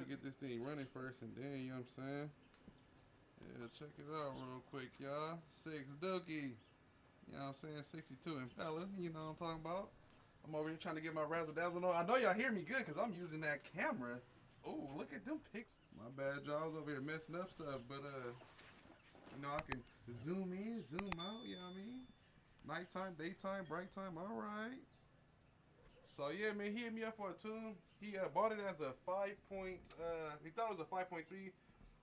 to get this thing running first and then, you know what I'm saying? Yeah, check it out real quick, y'all. 6 Dookie. You know what I'm saying? 62 Impala. You know what I'm talking about? I'm over here trying to get my razzle dazzle on. I know y'all hear me good because I'm using that camera. Oh, look at them pics. My bad, y'all. I was over here messing up stuff, but you know, I can zoom in, zoom out. You know what I mean? Nighttime, daytime, bright time. All right. So yeah, man, he hit me up for a tune. He bought it as a 5. He thought it was a 5.3,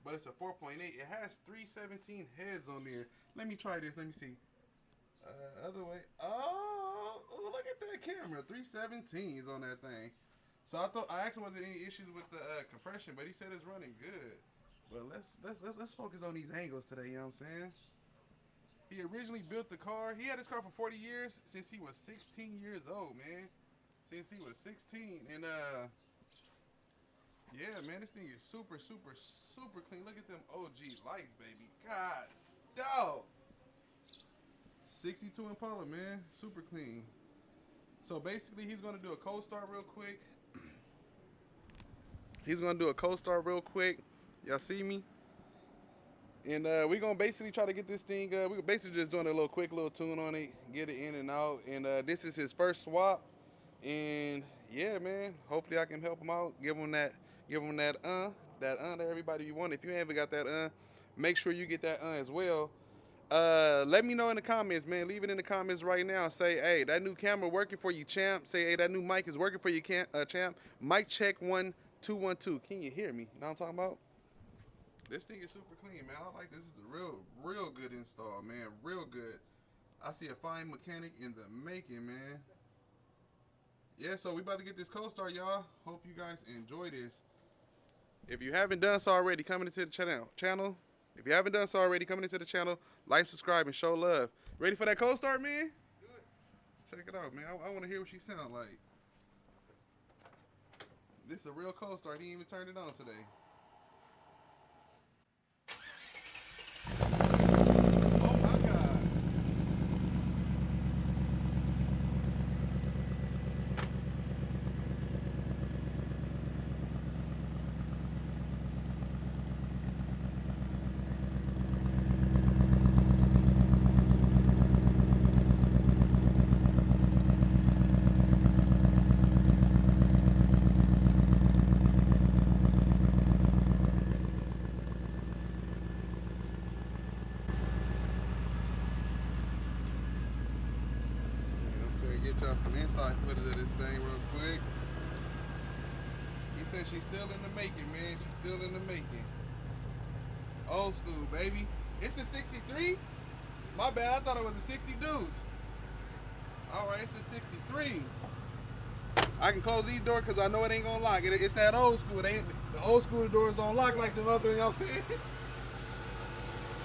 but it's a 4.8. It has 317 heads on there. Let me try this. Let me see. Other way. Oh, look at that camera. 317s on that thing. So I asked him was there any issues with the compression, but he said it's running good. But let's focus on these angles today. You know what I'm saying? He originally built the car. He had this car for 40 years since he was 16 years old, man. Since he was 16, and yeah, man, this thing is super, super, super clean. Look at them OG lights, baby. God, dog. 62 Impala, man, super clean. So basically, he's gonna do a cold start real quick. He's gonna do a cold start real quick. Y'all see me? And we're gonna basically try to get this thing. We're basically just doing a little quick little tune on it, get it in and out. And this is his first swap. And yeah, man, hopefully I can help him out. Give him that to everybody you want. If you haven't got that make sure you get that as well. Let me know in the comments, man. Leave it in the comments right now. Say, hey, that new camera working for you, champ. Say, hey, that new mic is working for you, champ. Mic check 1 2 1 2. Can you hear me? You know what I'm talking about? This thing is super clean, man. I like this. This is a real good install, man. Real good. I see a fine mechanic in the making, man. Yeah, so we about to get this cold start, y'all. Hope you guys enjoy this. If you haven't done so already, coming into the channel. If you haven't done so already, coming into the channel, like, subscribe, and show love. Ready for that cold start, man? Do it. Check it out, man. I want to hear what she sound like. This is a real cold start. He ain't even turned it on today. Oh my God. Get y'all some inside footage of this thing real quick. He said she's still in the making, man. She's still in the making. Old school, baby. It's a 63? My bad, I thought it was a 60 deuce. Alright, it's a 63. I can close these doors because I know it ain't gonna lock. It's that old school. The old school doors don't lock like the other, you know what I'm saying?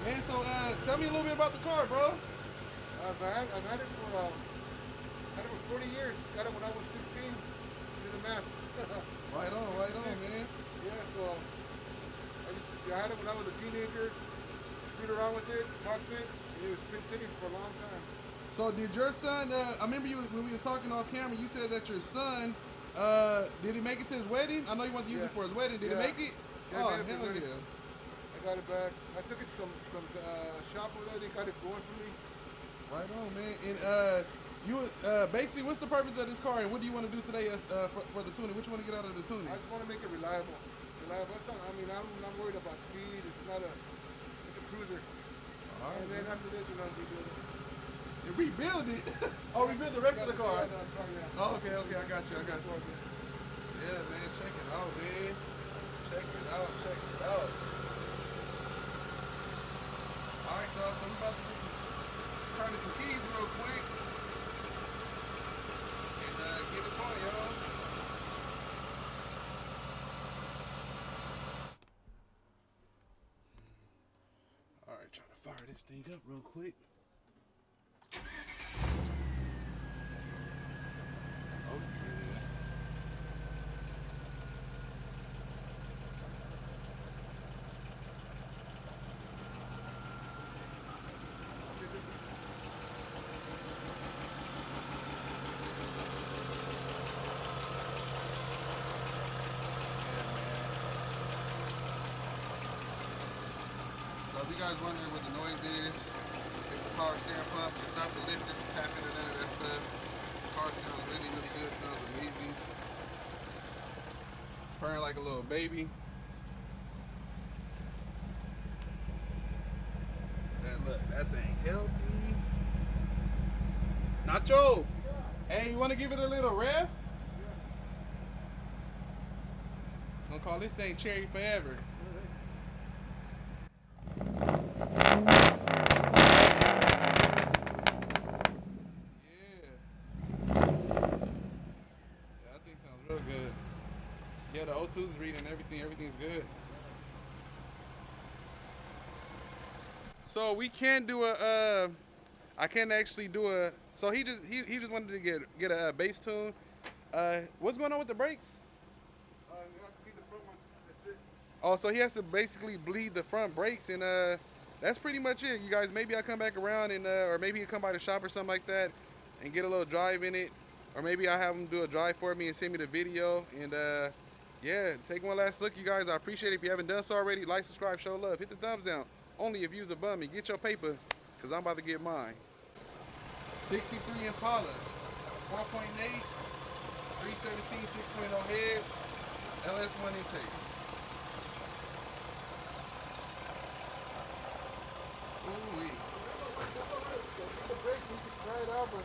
Man, so tell me a little bit about the car, bro. I've had it for 40 years. Got it when I was 16. Do the math. Right on, man. Yeah, so I had it when I was a teenager. Screwed around with it, talked it, and it was been sitting for a long time. So did your son, I remember you when we were talking off camera, you said that your son, did he make it to his wedding? I know you wanted to use it for his wedding. Did he make it? Yeah, Oh, hell yeah. I got it back. I took it to some shop over there. They got it going for me. Right on, man. And you basically, what's the purpose of this car, and what do you want to do today for the tuning? What you want to get out of the tuning? I just want to make it reliable. I mean, I'm not worried about speed. It's a cruiser. All right, and then after this, we rebuild it. You rebuild it? Oh, rebuild the rest of the car? Yeah. Oh, okay, I got you. Yeah, man, check it out, man. Check it out. All right, y'all, so we about to turn some keys real quick. Get it going, y'all. All right, trying to fire this thing up real quick. If you guys wondering what the noise is, it's the power steering pump. It's not the lifters tapping or none of that stuff. The car sounds really, really good. Sounds amazing. Purring like a little baby. Look, that thing healthy. Nacho, hey, you want to give it a little rev? Gonna call this thing Cherry Forever. Yeah, that thing sounds real good. Yeah, the O2's reading everything. Everything's good. So we can do a. I can actually do a. So he just wanted to get a bass tune. What's going on with the brakes? You have to beat the front one. That's it. Oh, so he has to basically bleed the front brakes, and that's pretty much it. You guys, maybe I'll come back around and or maybe he'll come by the shop or something like that and get a little drive in it, or maybe I'll have him do a drive for me and send me the video. And yeah, take one last look, you guys. I appreciate it. If you haven't done so already, like, subscribe, show love, hit the thumbs down. Only if you's a bum, and get your paper, cause I'm about to get mine. 63 Impala, 4.8, 317 6.0 heads, LS1 intake. Ooh-wee. The brakes, you can try it out, but